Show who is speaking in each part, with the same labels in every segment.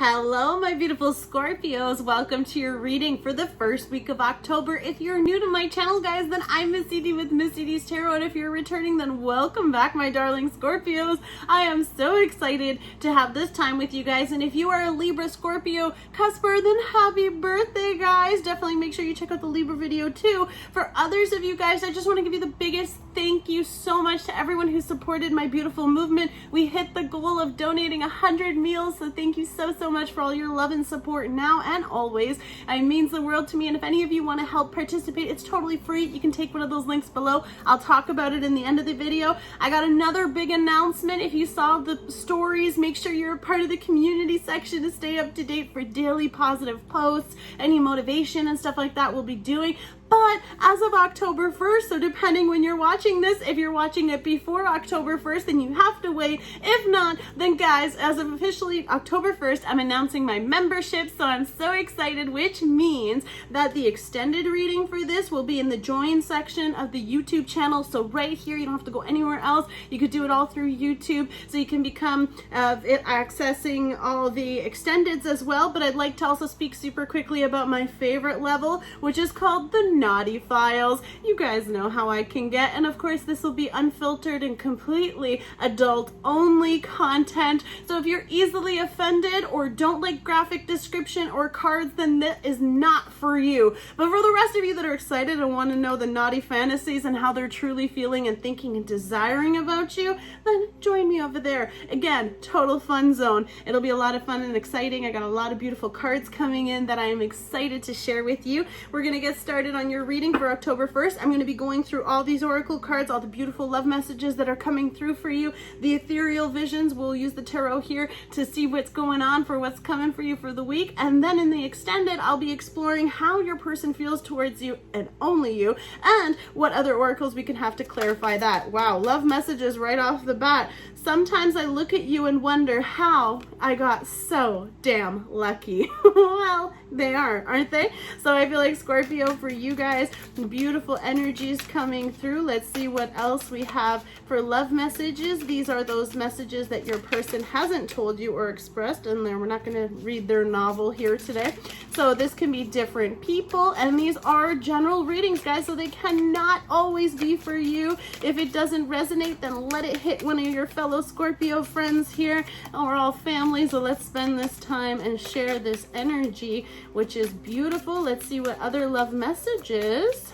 Speaker 1: Hello, my beautiful Scorpios. Welcome to your reading for the first week of October. If you're new to my channel, guys, then I'm Miss Edie with Miss Edie's Tarot. And if you're returning, then welcome back, my darling Scorpios. I am so excited to have this time with you guys. And if you are a Libra, Scorpio, Cusper, then happy birthday, guys. Definitely make sure you check out the Libra video too. For others of you guys, I just want to give you the biggest thank you so much to everyone who supported my beautiful movement. We hit the goal of donating 100 meals. So thank you so much for all your love and support now and always. It means the world to me. And if any of you want to help participate, it's totally free. You can take one of those links below. I'll talk about it in the end of the video. I got another big announcement. If you saw the stories, make sure you're a part of the community section to stay up to date for daily positive posts, any motivation and stuff like that we'll be doing. But as of October 1st, so depending when you're watching this, if you're watching it before October 1st, then you have to wait. If not, then guys, as of officially October 1st, I'm announcing my membership. So I'm so excited, which means that the extended reading for this will be in the join section of the YouTube channel. So right here, you don't have to go anywhere else. You could do it all through YouTube. So you can become accessing all the extendeds as well. But I'd like to also speak super quickly about my favorite level, which is called the Naughty Files. You guys know how I can get, and of course this will be unfiltered and completely adult only content. So if you're easily offended or don't like graphic description or cards, then that is not for you. But for the rest of you that are excited and want to know the naughty fantasies and how they're truly feeling and thinking and desiring about you, then join me over there. Again, total fun zone. It'll be a lot of fun and exciting. I got a lot of beautiful cards coming in that I am excited to share with you. We're gonna get started on your reading for October 1st. I'm going to be going through all these oracle cards, all the beautiful love messages that are coming through for you, the ethereal visions. We'll use the tarot here to see what's going on for what's coming for you for the week. And then in the extended, I'll be exploring how your person feels towards you and only you, and what other oracles we can have to clarify that. Wow, love messages right off the bat. Sometimes I look at you and wonder how I got so damn lucky. Well, they aren't they? So I feel like Scorpio, for you guys, beautiful energies coming through. Let's see what else we have for love messages. These are those messages that your person hasn't told you or expressed, and we're not going to read their novel here today. So this can be different people, and these are general readings, guys, so they cannot always be for you. If it doesn't resonate, then let it hit one of your fellow Scorpio friends here. We're all family, so let's spend this time and share this energy, which is beautiful. Let's see what other love messages.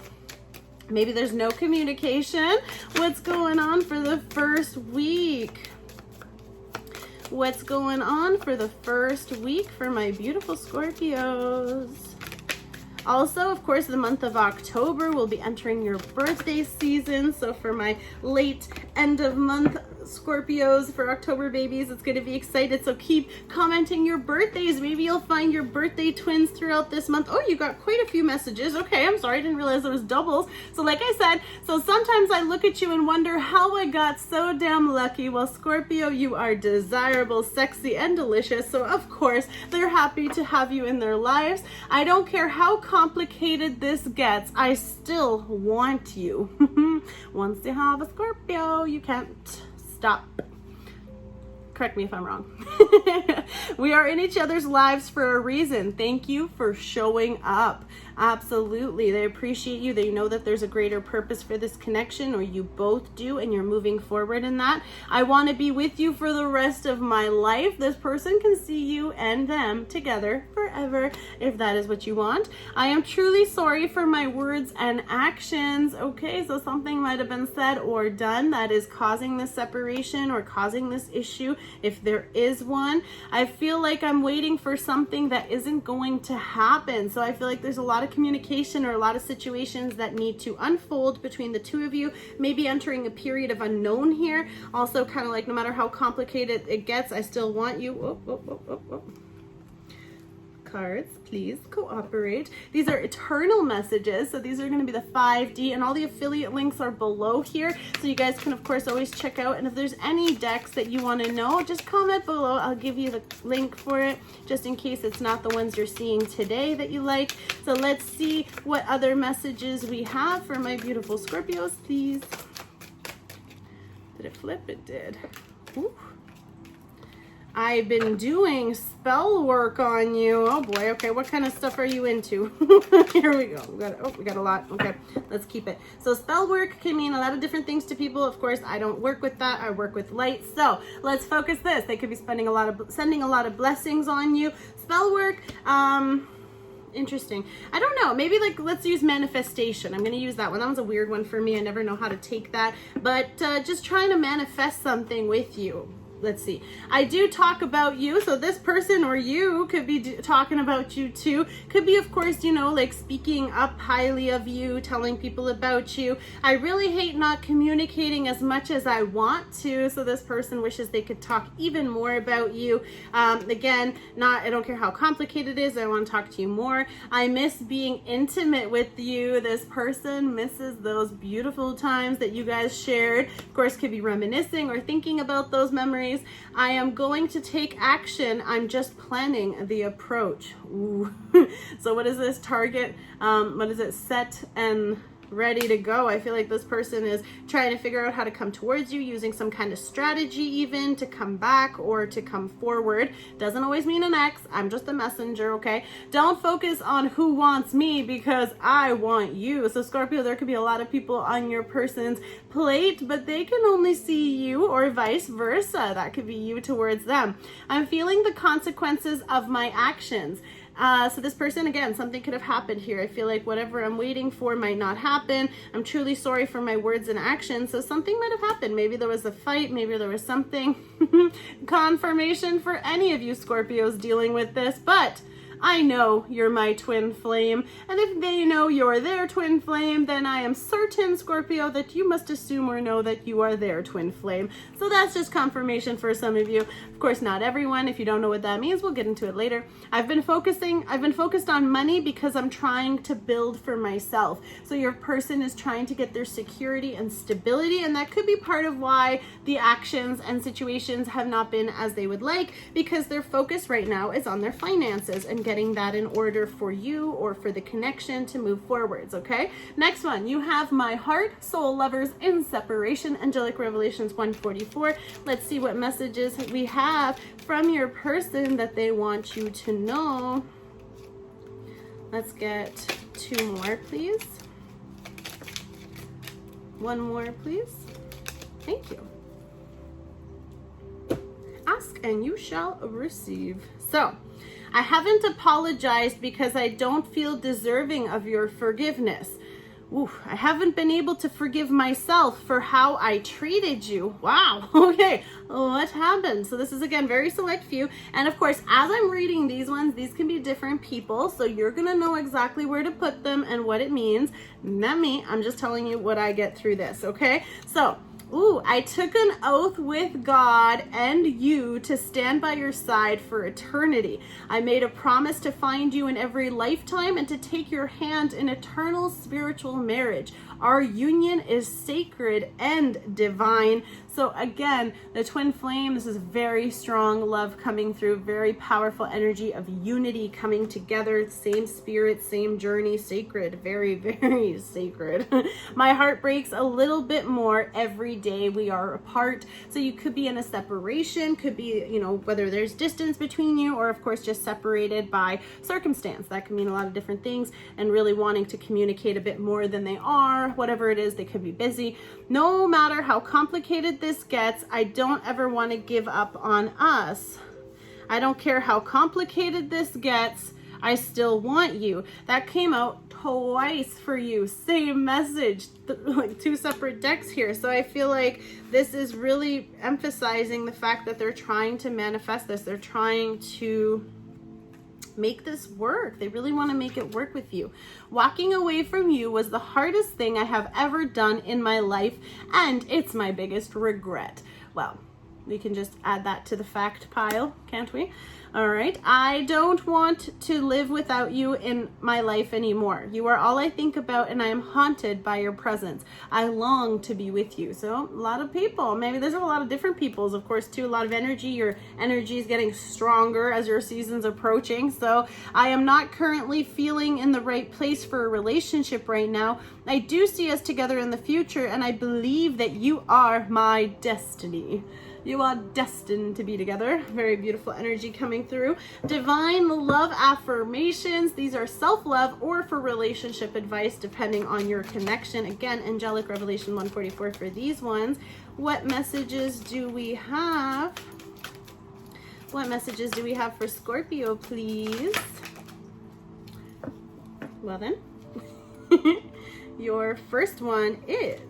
Speaker 1: Maybe there's no communication. What's going on for the first week? What's going on for the first week for my beautiful Scorpios? Also, of course, the month of October will be entering your birthday season. So for my late end of month Scorpios, for October babies, it's going to be excited. So keep commenting your birthdays. Maybe you'll find your birthday twins throughout this month. Oh, you got quite a few messages. Okay, I'm sorry, I didn't realize there was doubles. So like I said, so sometimes I look at you and wonder how I got so damn lucky. Well, Scorpio, you are desirable, sexy, and delicious. So of course, they're happy to have you in their lives. I don't care how complicated this gets, I still want you. Once you have a Scorpio, you can't stop. Correct me if I'm wrong. We are in each other's lives for a reason. Thank you for showing up. Absolutely. They appreciate you. They know that there's a greater purpose for this connection, or you both do, and you're moving forward in that. I want to be with you for the rest of my life. This person can see you and them together forever, if that is what you want. I am truly sorry for my words and actions. Okay, so something might have been said or done that is causing this separation or causing this issue, if there is one. I feel like I'm waiting for something that isn't going to happen. So I feel like there's a lot of communication or a lot of situations that need to unfold between the two of you, maybe entering a period of unknown here. Also, kind of like, no matter how complicated it gets, I still want you. Cards, please cooperate. These are eternal messages, so these are going to be the 5D, and all the affiliate links are below here, so you guys can of course always check out. And if there's any decks that you want to know, just comment below. I'll give you the link for it, just in case it's not the ones you're seeing today that you like. So let's see what other messages we have for my beautiful Scorpios, please. Did it flip? It did. Ooh. I've been doing spell work on you. Oh boy, okay, what kind of stuff are you into? Here we go. We got a lot. Okay, let's keep it. So spell work can mean a lot of different things to people. Of course, I don't work with that. I work with light. So let's focus this. They could be sending a lot of blessings on you. Spell work, interesting. I don't know. Maybe like let's use manifestation. I'm going to use that one. That one's a weird one for me. I never know how to take that. But just trying to manifest something with you. Let's see. I do talk about you. So this person or you could be talking about you too. Could be, of course, you know, like speaking up highly of you, telling people about you. I really hate not communicating as much as I want to. So this person wishes they could talk even more about you. Again, I don't care how complicated it is. I want to talk to you more. I miss being intimate with you. This person misses those beautiful times that you guys shared. Of course, could be reminiscing or thinking about those memories. I am going to take action. I'm just planning the approach. Ooh. So what is this? Target, what is it? Set and ready to go. I feel like this person is trying to figure out how to come towards you, using some kind of strategy even to come back or to come forward. Doesn't always mean an ex. I'm just a messenger, okay? Don't focus on who wants me because I want you. So Scorpio, there could be a lot of people on your person's plate, but they can only see you, or vice versa. That could be you towards them. I'm feeling the consequences of my actions. So this person, again, something could have happened here. I feel like whatever I'm waiting for might not happen. I'm truly sorry for my words and actions. So something might have happened. Maybe there was a fight. Maybe there was something. Confirmation for any of you Scorpios dealing with this. But I know you're my twin flame, and if they know you're their twin flame, then I am certain, Scorpio, that you must assume or know that you are their twin flame. So that's just confirmation for some of you. Of course, not everyone. If you don't know what that means, we'll get into it later. I've been focused on money because I'm trying to build for myself. So your person is trying to get their security and stability, and that could be part of why the actions and situations have not been as they would like, because their focus right now is on their finances and getting that in order for you or for the connection to move forwards, okay? Next one, you have my heart, soul lovers in separation, angelic revelations 144. Let's see what messages we have from your person that they want you to know. Let's get 2 more, please. 1 more, please. Thank you. Ask and you shall receive. So, I haven't apologized because I don't feel deserving of your forgiveness. Ooh, I haven't been able to forgive myself for how I treated you. Wow, okay, what happened? So this is, again, very select few. And of course, as I'm reading these ones, these can be different people. So you're gonna know exactly where to put them and what it means. Not me, I'm just telling you what I get through this, okay? So, ooh, I took an oath with God and you to stand by your side for eternity. I made a promise to find you in every lifetime and to take your hand in eternal spiritual marriage. Our union is sacred and divine. So again, the twin flame, this is very strong love coming through, very powerful energy of unity coming together, same spirit, same journey, sacred, very, very sacred. My heart breaks a little bit more every day we are apart. So you could be in a separation, could be, you know, whether there's distance between you or of course just separated by circumstance. That can mean a lot of different things, and really wanting to communicate a bit more than they are, whatever it is, they could be busy. No matter how complicated this gets, I don't ever want to give up on us. I don't care how complicated this gets, I still want you. That came out twice for you. Same message, like 2 separate decks here. So I feel like this is really emphasizing the fact that they're trying to manifest this. They're trying to make this work. They really want to make it work with you. Walking away from you was the hardest thing I have ever done in my life, and it's my biggest regret. Well, we can just add that to the fact pile, can't we? All right. I don't want to live without you in my life anymore. You are all I think about, and I am haunted by your presence. I long to be with you. So a lot of people, maybe there's a lot of different peoples, of course, too. A lot of energy. Your energy is getting stronger as your season's approaching. So I am not currently feeling in the right place for a relationship right now. I do see us together in the future, and I believe that you are my destiny. You are destined to be together. Very beautiful energy coming through. Divine love affirmations. These are self-love or for relationship advice, depending on your connection. Again, angelic revelation 144 for these ones. What messages do we have? What messages do we have for Scorpio, please? Well then, your first one is,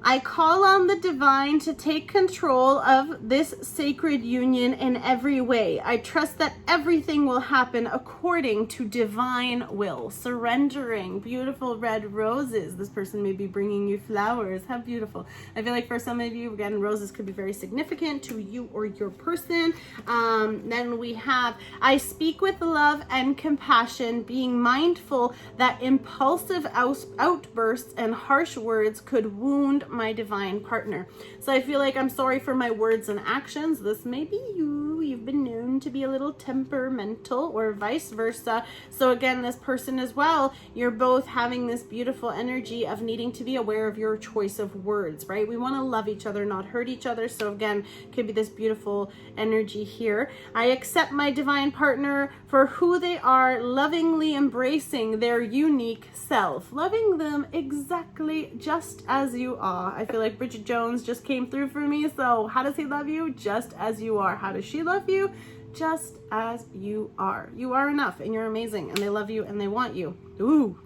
Speaker 1: I call on the divine to take control of this sacred union in every way. I trust that everything will happen according to divine will. Surrendering. Beautiful red roses. This person may be bringing you flowers. How beautiful. I feel like for some of you, again, roses could be very significant to you or your person. Then we have, I speak with love and compassion, being mindful that impulsive outbursts and harsh words could wound my divine partner. So I feel like I'm sorry for my words and actions. This may be you. You've been known to be a little temperamental or vice versa. So again, this person as well, you're both having this beautiful energy of needing to be aware of your choice of words, right? We want to love each other, not hurt each other. So again, could be this beautiful energy here. I accept my divine partner for who they are, lovingly embracing their unique self, loving them exactly just as you are. I feel like Bridget Jones just came through for me. So how does he love you? Just as you are. How does she love you? Just as you are. You are enough and you're amazing and they love you and they want you. Ooh,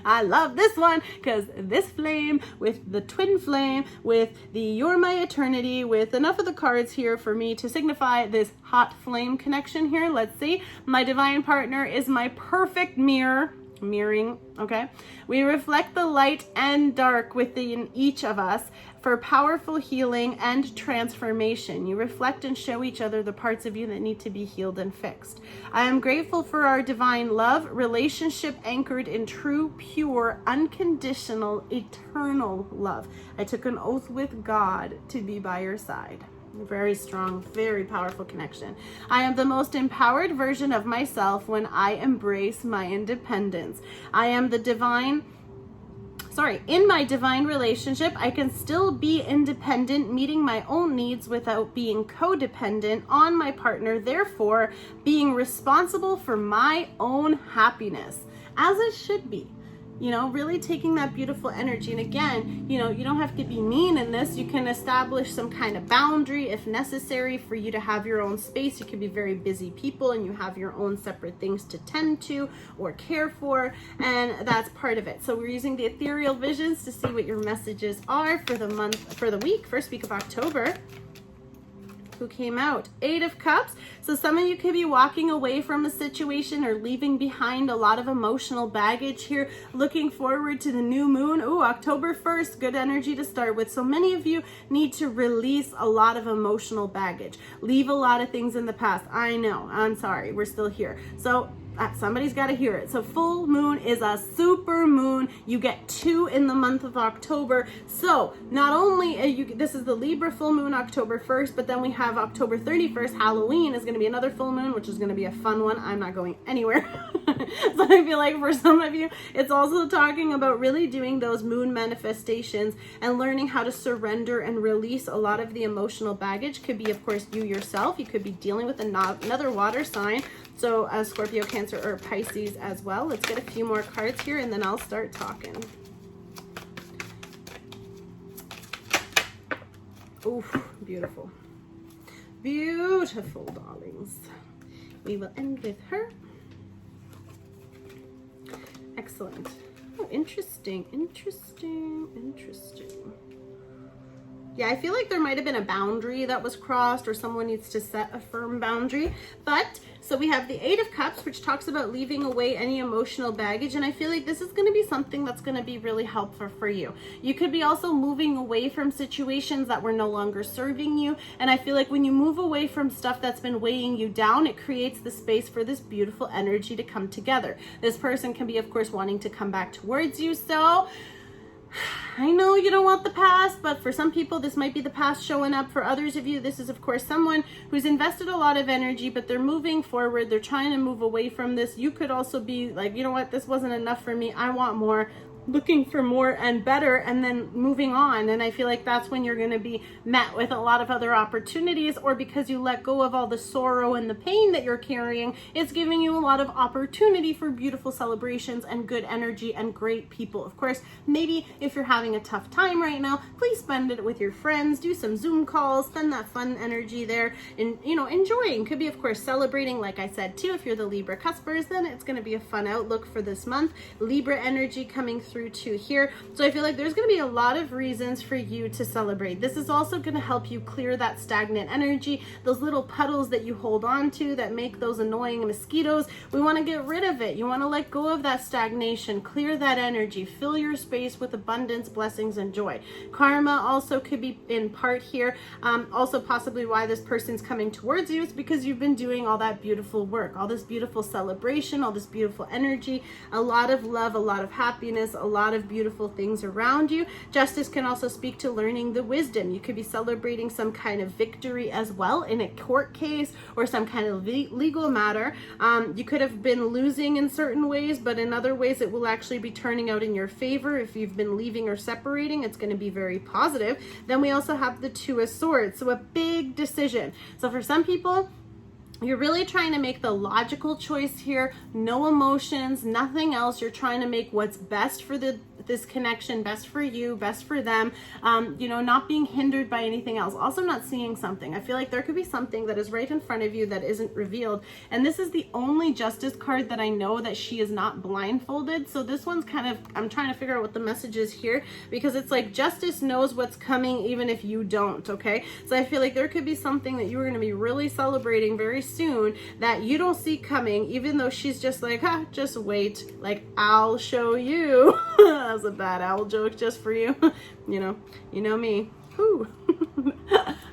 Speaker 1: I love this one because this flame with the twin flame with the you're my eternity with enough of the cards here for me to signify this hot flame connection here. Let's see. My divine partner is my perfect mirror. Mirroring, okay? We reflect the light and dark within each of us for powerful healing and transformation. You reflect and show each other the parts of you that need to be healed and fixed. I am grateful for our divine love, relationship anchored in true, pure, unconditional, eternal love. I took an oath with God to be by your side. Very strong, very powerful connection. I am the most empowered version of myself when I embrace my independence. I am the divine, in my divine relationship, I can still be independent, meeting my own needs without being codependent on my partner, therefore being responsible for my own happiness, as it should be. You know, really taking that beautiful energy. And again, you know, you don't have to be mean in this. You can establish some kind of boundary if necessary for you to have your own space. You can be very busy people and you have your own separate things to tend to or care for. And that's part of it. So we're using the ethereal visions to see what your messages are for the month, for the week, first week of October. Who came out? 8 of Cups. So some of you could be walking away from a situation or leaving behind a lot of emotional baggage here, looking forward to the new moon. Ooh, October 1st, good energy to start with. So many of you need to release a lot of emotional baggage. Leave a lot of things in the past. I know, I'm sorry, we're still here. So somebody's got to hear it. So full moon is a super moon. You get 2 in the month of October. So not only this is the Libra full moon October 1st, but then we have October 31st, Halloween is going to be another full moon, which is going to be a fun one. I'm not going anywhere. So I feel like for some of you, it's also talking about really doing those moon manifestations and learning how to surrender and release a lot of the emotional baggage. Could be, of course, you yourself. You could be dealing with another water sign. So Scorpio, Cancer, or Pisces as well. Let's get a few more cards here and then I'll start talking. Oof, beautiful. Beautiful, darlings. We will end with her. Excellent. Oh, interesting, interesting, interesting. Yeah, I feel like there might have been a boundary that was crossed or someone needs to set a firm boundary. But, so we have the 8 of Cups, which talks about leaving away any emotional baggage. And I feel like this is going to be something that's going to be really helpful for you. You could be also moving away from situations that were no longer serving you. And I feel like when you move away from stuff that's been weighing you down, it creates the space for this beautiful energy to come together. This person can be, of course, wanting to come back towards you. So I know you don't want the past, but for some people, this might be the past showing up. For others of you, this is, of course, someone who's invested a lot of energy, but they're moving forward. They're trying to move away from this. You could also be like, you know what, this wasn't enough for me. I want more. looking for more and better and then moving on. And I feel like that's when you're going to be met with a lot of other opportunities, or because you let go of all the sorrow and the pain that you're carrying, it's giving you a lot of opportunity for beautiful celebrations and good energy and great people. Of course, maybe if you're having a tough time right now, please spend it with your friends, do some Zoom calls, spend that fun energy there, and enjoying. Could be, of course, celebrating, like I said too. If you're the Libra cuspers, then it's going to be a fun outlook for this month. Libra energy coming through too here. So I feel like there's going to be a lot of reasons for you to celebrate. This is also going to help you clear that stagnant energy, those little puddles that you hold on to that make those annoying mosquitoes. We want to get rid of it. You want to let go of that stagnation, clear that energy, fill your space with abundance, blessings, and joy. Karma also could be in part here. Also possibly why this person's coming towards you is because you've been doing all that beautiful work, all this beautiful celebration, all this beautiful energy, a lot of love, a lot of happiness, a lot of beautiful things around you. Justice can also speak to learning the wisdom. You could be celebrating some kind of victory as well in a court case or some kind of legal matter. You could have been losing in certain ways, but in other ways it will actually be turning out in your favor. If you've been leaving or separating, it's going to be very positive. Then we also have the Two of Swords, so a big decision. So for some people, you're really trying to make the logical choice here, no emotions, nothing else. You're trying to make what's best for this connection, best for you, best for them, not being hindered by anything else. Also not seeing something. I feel like there could be something that is right in front of you that isn't revealed. And this is the only Justice card that I know that she is not blindfolded. So this one's kind of, I'm trying to figure out what the message is here, because it's like Justice knows what's coming even if you don't, okay? So I feel like there could be something that you are going to be really celebrating very soon that you don't see coming, even though she's just like, just wait, like, I'll show you. That was a bad owl joke just for you. you know me. Whew.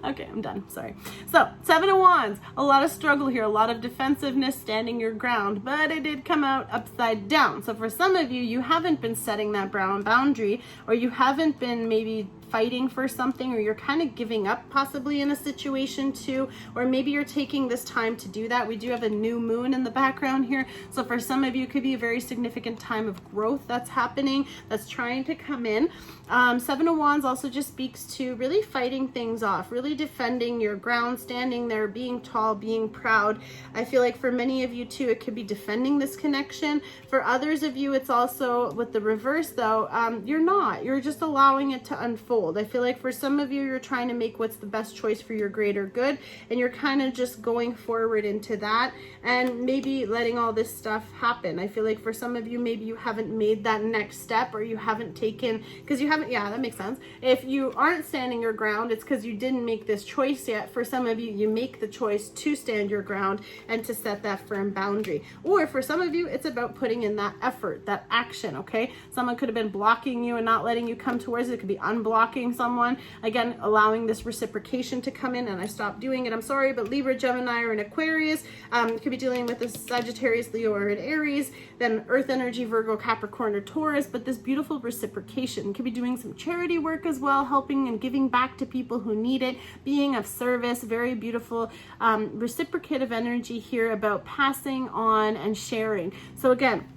Speaker 1: Okay, I'm done. Sorry. So, Seven of Wands. A lot of struggle here, a lot of defensiveness, standing your ground, but it did come out upside down. So for some of you, you haven't been setting that boundary, or you haven't been maybe fighting for something, or you're kind of giving up possibly in a situation too, or maybe you're taking this time to do that. We do have a new moon in the background here. So for some of you, it could be a very significant time of growth that's happening, that's trying to come in. Seven of Wands also just speaks to really fighting things off, really defending your ground, standing there, being tall, being proud. I feel like for many of you too, it could be defending this connection. For others of you, it's also with the reverse though, you're just allowing it to unfold. I feel like for some of you, you're trying to make what's the best choice for your greater good, and you're kind of just going forward into that and maybe letting all this stuff happen. I feel like for some of you, maybe you haven't made that next step, or you haven't taken, because you haven't, yeah, that makes sense. If you aren't standing your ground, it's because you didn't make this choice yet. For some of you, you make the choice to stand your ground and to set that firm boundary. Or for some of you, it's about putting in that effort, that action, okay? Someone could have been blocking you and not letting you come towards it. It could be unblocking someone, again allowing this reciprocation to come in, and I stopped doing it, I'm sorry. But Libra, Gemini, or an Aquarius, could be dealing with a Sagittarius, Leo, or an Aries, then Earth energy, Virgo, Capricorn, or Taurus. But this beautiful reciprocation could be doing some charity work as well, helping and giving back to people who need it, being of service. Very beautiful reciprocative energy here about passing on and sharing. So again,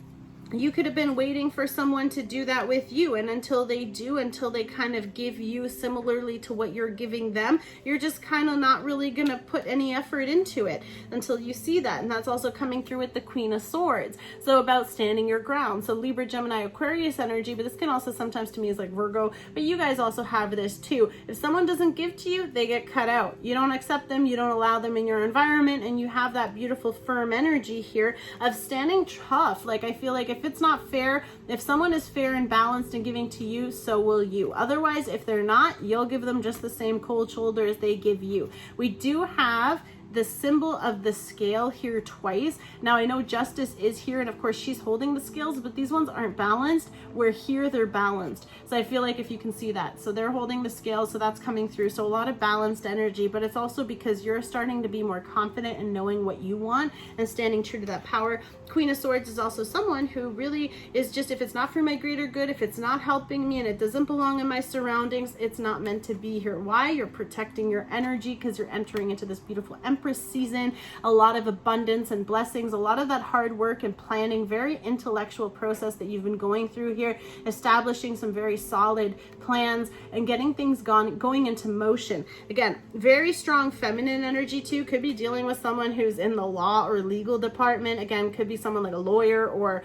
Speaker 1: you could have been waiting for someone to do that with you, and until they kind of give you similarly to what you're giving them, you're just kind of not really gonna put any effort into it until you see that. And that's also coming through with the Queen of Swords, so about standing your ground. So Libra, Gemini, Aquarius energy, but this can also sometimes to me is like Virgo, but you guys also have this too. If someone doesn't give to you, they get cut out. You don't accept them, you don't allow them in your environment, and you have that beautiful firm energy here of standing tough. Like, I feel like if it's not fair, if someone is fair and balanced and giving to you, so will you. Otherwise, if they're not, you'll give them just the same cold shoulder as they give you. We do have the symbol of the scale here twice. Now I know Justice is here, and of course she's holding the scales, but these ones aren't balanced, where here they're balanced. So I feel like if you can see that, so they're holding the scales, so that's coming through. So a lot of balanced energy, but it's also because you're starting to be more confident in knowing what you want and standing true to that power. Queen of Swords is also someone who really is just, if it's not for my greater good, if it's not helping me and it doesn't belong in my surroundings, it's not meant to be here. Why? You're protecting your energy because you're entering into this beautiful emptiness Empress season, a lot of abundance and blessings, a lot of that hard work and planning, very intellectual process that you've been going through here, establishing some very solid plans and getting things going into motion. Again, very strong feminine energy too. Could be dealing with someone who's in the law or legal department. Again, could be someone like a lawyer or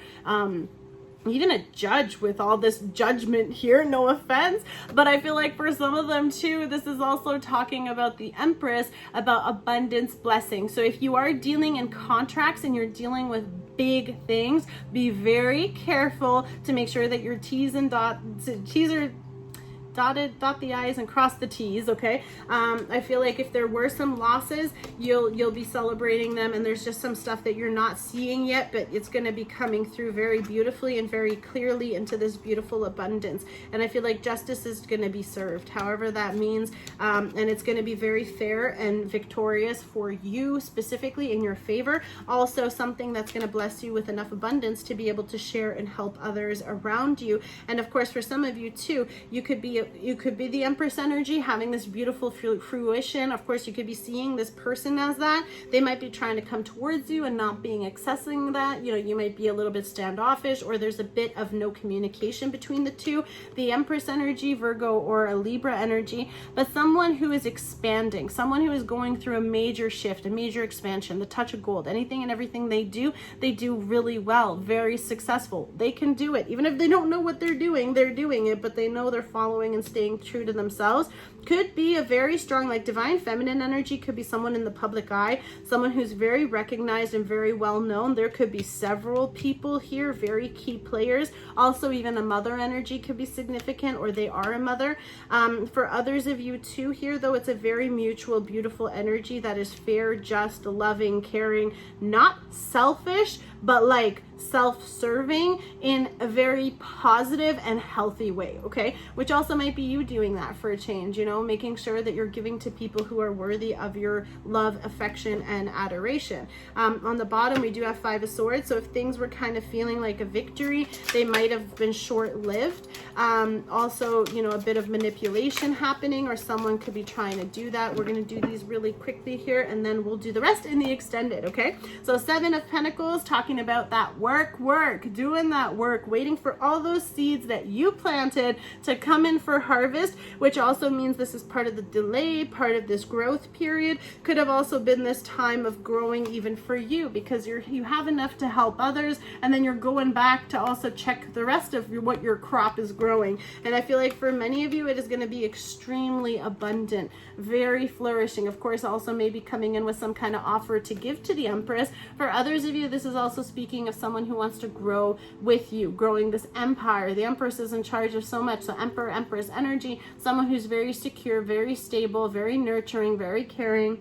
Speaker 1: even a judge with all this judgment here, no offense, but I feel like for some of them too, this is also talking about the Empress, about abundance, blessing. So if you are dealing in contracts and you're dealing with big things, be very careful to make sure that your T's are dotted, dot the I's and cross the T's, okay? I feel like if there were some losses, you'll be celebrating them, and there's just some stuff that you're not seeing yet, but it's going to be coming through very beautifully and very clearly into this beautiful abundance. And I feel like justice is going to be served, however that means, and it's going to be very fair and victorious for you specifically, in your favor. Also something that's going to bless you with enough abundance to be able to share and help others around you. And of course, for some of you too, you could be the Empress energy, having this beautiful fruition. Of course, you could be seeing this person as that. They might be trying to come towards you and not being accessing that. You know, you might be a little bit standoffish, or there's a bit of no communication between the two. The Empress energy, Virgo, or a Libra energy, but someone who is expanding, someone who is going through a major shift, a major expansion, the touch of gold. Anything and everything they do really well, very successful. They can do it. Even if they don't know what they're doing it, but they know they're following and staying true to themselves. Could be a very strong, like divine feminine energy, could be someone in the public eye, someone who's very recognized and very well known. There could be several people here, very key players. Also, even a mother energy could be significant, or they are a mother. For others of you too here, though, it's a very mutual, beautiful energy that is fair, just, loving, caring, not selfish, but like self-serving in a very positive and healthy way, okay? Which also might be you doing that for a change, you know, making sure that you're giving to people who are worthy of your love, affection, and adoration. On the bottom, we do have Five of Swords, so if things were kind of feeling like a victory, they might have been short-lived. Also, you know, a bit of manipulation happening, or someone could be trying to do that. We're going to do these really quickly here, and then we'll do the rest in the extended, okay? So Seven of Pentacles, talking about that work, doing that work, waiting for all those seeds that you planted to come in for harvest, which also means this is part of the delay, part of this growth period. Could have also been this time of growing even for you, because you have enough to help others, and then you're going back to also check the rest of what your crop is growing. And I feel like for many of you, it is going to be extremely abundant, very flourishing. Of course, also maybe coming in with some kind of offer to give to the Empress. For others of you, this is also speaking of someone who wants to grow with you, growing this empire. The Empress is in charge of so much. So Emperor, Empress energy, someone who's very secure, very stable, very nurturing, very caring.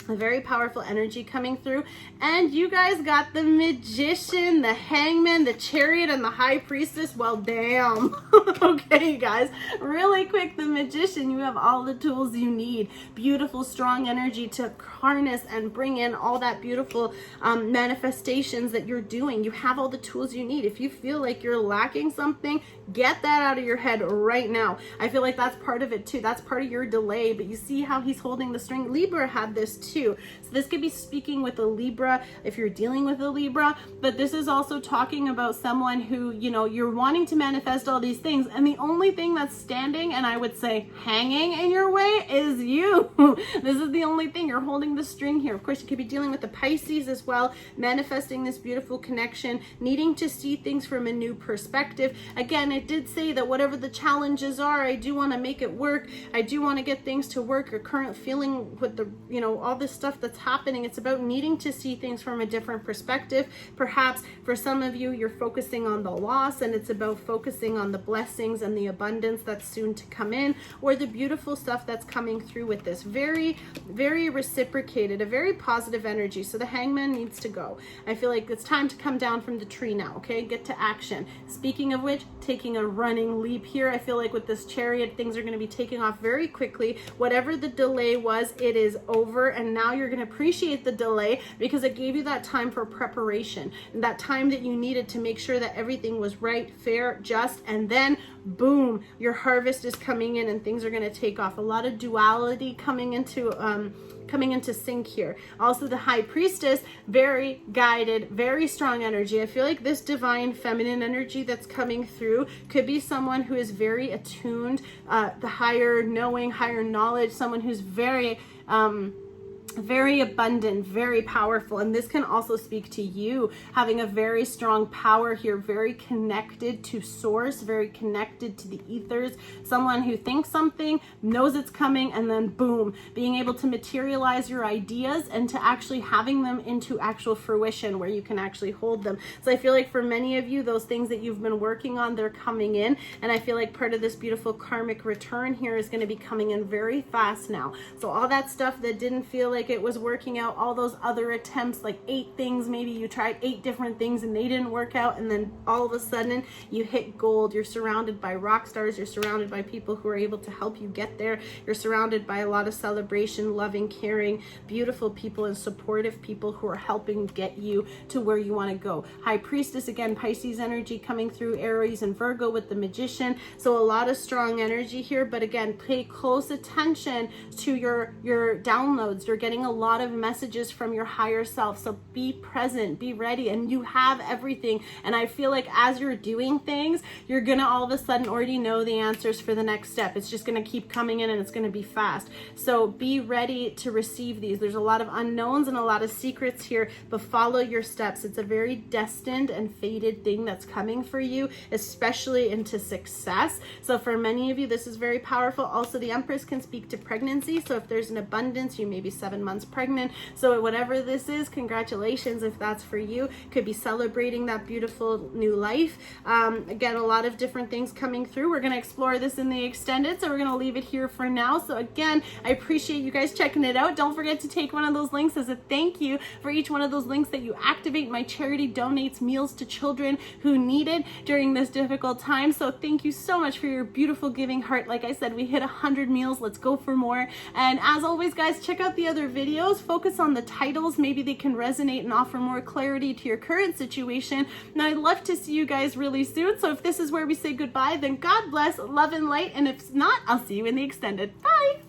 Speaker 1: A very powerful energy coming through. And you guys got the Magician, the Hangman, the Chariot, and the High Priestess. Well, damn. Okay, you guys, really quick, the Magician, you have all the tools you need. Beautiful, strong energy to harness and bring in all that beautiful manifestations that you're doing. You have all the tools you need. If you feel like you're lacking something, get that out of your head right now. I feel like that's part of it too. That's part of your delay, but you see how he's holding the string. Libra had this too. So this could be speaking with a Libra if you're dealing with a Libra, but this is also talking about someone who, you know, you're wanting to manifest all these things, and the only thing that's standing, and I would say hanging in your way, is you. This is the only thing. You're holding the string here. Of course, you could be dealing with the Pisces as well, manifesting this beautiful connection, needing to see things from a new perspective. Again, it did say that whatever the challenges are, I do want to make it work. I do want to get things to work. Your current feeling with the, you know, all this stuff that's happening, it's about needing to see things from a different perspective. Perhaps for some of you, you're focusing on the loss, and it's about focusing on the blessings and the abundance that's soon to come in, or the beautiful stuff that's coming through with this. Very, very reciprocated, a very positive energy. So the Hangman needs to go. I feel like it's time to come down from the tree now, okay? Get to action. Speaking of which, taking a running leap here. I feel like with this Chariot, things are going to be taking off very quickly. Whatever the delay was, it is over, and now you're going to appreciate the delay because it gave you that time for preparation and that time that you needed to make sure that everything was right, fair, just, and then boom, your harvest is coming in and things are going to take off. A lot of duality coming into sync here. Also the High Priestess, very guided, very strong energy. I feel like this divine feminine energy that's coming through could be someone who is very attuned, the higher knowing, higher knowledge, someone who's very abundant, very powerful. And this can also speak to you having a very strong power here, very connected to source, very connected to the ethers, someone who thinks something, knows it's coming, and then boom, being able to materialize your ideas and to actually having them into actual fruition where you can actually hold them. So I feel like for many of you, those things that you've been working on, they're coming in. And I feel like part of this beautiful karmic return here is going to be coming in very fast now. So all that stuff that didn't feel like it was working out, all those other attempts, like 8 things, maybe you tried 8 different things and they didn't work out, and then all of a sudden you hit gold. You're surrounded by rock stars, you're surrounded by people who are able to help you get there, you're surrounded by a lot of celebration, loving, caring, beautiful people and supportive people who are helping get you to where you want to go. High Priestess, again, Pisces energy coming through, Aries and Virgo with the Magician. So a lot of strong energy here, but again, pay close attention to your downloads. You're getting a lot of messages from your higher self. So be present, be ready, and you have everything. And I feel like as you're doing things, you're gonna all of a sudden already know the answers for the next step. It's just gonna keep coming in and it's gonna be fast. So be ready to receive these. There's a lot of unknowns and a lot of secrets here, but follow your steps. It's a very destined and fated thing that's coming for you, especially into success. So for many of you, this is very powerful. Also, the Empress can speak to pregnancy. So if there's an abundance, you may be 7 months pregnant. So whatever this is, congratulations if that's for you. Could be celebrating that beautiful new life. Again, a lot of different things coming through. We're going to explore this in the extended, so we're going to leave it here for now. So again, I appreciate you guys checking it out. Don't forget to take one of those links as a thank you for each one of those links that you activate. My charity donates meals to children who need it during this difficult time. So thank you so much for your beautiful giving heart. Like I said, we hit 100 meals. Let's go for more. And as always, guys, check out the other videos. Focus on the titles. Maybe they can resonate and offer more clarity to your current situation. And I'd love to see you guys really soon. So if this is where we say goodbye, then God bless, love and light. And if not, I'll see you in the extended. Bye.